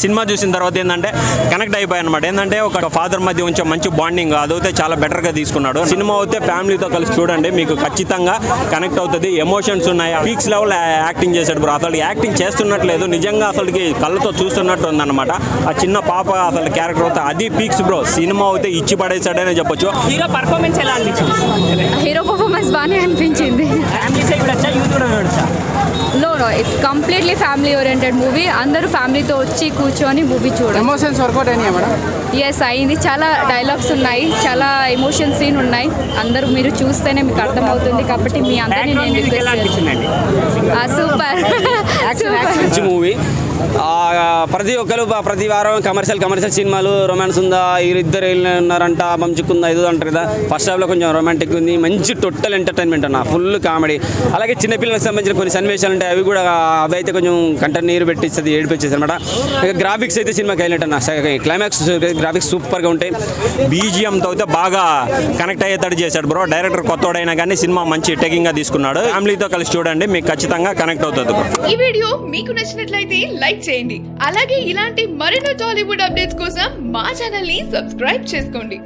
Cinema చూసిన తర్వాత ఏంటంటే కనెక్ట్ అయిపోయాయి అనమాట. ఏంటంటే ఒక ఫాదర్ మధ్య ఉంచే మంచి బాండింగ్ అదైతే చాలా బెటర్గా తీసుకున్నాడు. సినిమా అయితే ఫ్యామిలీతో కలిసి చూడండి, మీకు ఖచ్చితంగా కనెక్ట్ అవుతుంది. ఎమోషన్స్ ఉన్నాయి, పీక్స్ లెవెల్ యాక్టింగ్ చేశాడు బ్రో. అసలు యాక్టింగ్ చేస్తున్నట్లేదు, నిజంగా అసలుకి కళ్ళతో చూస్తున్నట్టు ఉందన్నమాట. ఆ చిన్న పాప అసలు క్యారెక్టర్ అవుతా అది పీక్స్ బ్రో. సినిమా అయితే ఇచ్చి పడేసాడనే చెప్పొచ్చు. హీరో పర్ఫార్మెన్స్ ఎలా అనిపించింది? హీరో పర్ఫార్మెన్స్ బాగానే అనిపించింది. ఫ్యామిలీ సైడ్ వచ్చా, యూత్ కూడా చూడొచ్చా? No it's completely family oriented movie. అందరూ ఫ్యామిలీతో వచ్చి కూర్చొని మూవీ చూడండి. ఎమోషన్స్ వర్కౌట్ అయినాయా మేడం? ఎస్ అయింది. చాలా డైలాగ్స్ ఉన్నాయి, చాలా ఎమోషన్ సీన్ ఉన్నాయి. అందరూ మీరు చూస్తేనే మీకు అర్థమవుతుంది. కాబట్టి మీ అందరినీ నేను ఎలా రిక్వెస్ట్ అనిపించిందండి? Super super. మంచి మూవీ. ప్రతి ఒక్కరు ప్రతి వారం కమర్షియల్ సినిమాలు రొమాన్స్ ఉందా, వీరిద్దరు ఉన్నారంట, మంచుకుందా ఇది అంటారు కదా. ఫస్ట్ హాఫ్లో కొంచెం రొమాంటిక్ ఉంది, మంచి టోటల్ ఎంటర్టైన్మెంట్ అన్న, ఫుల్ కామెడీ. అలాగే చిన్నపిల్లలకు సంబంధించిన కొన్ని సన్నివేశాలు ఉంటాయి, అవి కూడా అవి అయితే కొంచెం కంట నీరు పెట్టిస్తుంది, ఏడిపించేది అనమాట. ఇక గ్రాఫిక్స్ అయితే సినిమాకి హైలైట్ అన్న. క్లైమాక్స్ గ్రాఫిక్స్ సూపర్గా ఉంటాయి. బీజిఎంతో అయితే బాగా కనెక్ట్ అయ్యేటట్టు చేశాడు బ్రో. డైరెక్టర్ కొత్తోడైనా కానీ సినిమా మంచి టేకింగ్గా తీసుకున్నాడు. ఫ్యామిలీతో కలిసి చూడండి, మీకు ఖచ్చితంగా కనెక్ట్ అవుతుంది బ్రో. ఈ వీడియో మీకు నచ్చినట్లయితే లైక్ చేయండి. అలాగే ఇలాంటి మరెన్నో టాలీవుడ్ అప్డేట్స్ కోసం మా ఛానల్ ని సబ్స్క్రైబ్ చేసుకోండి.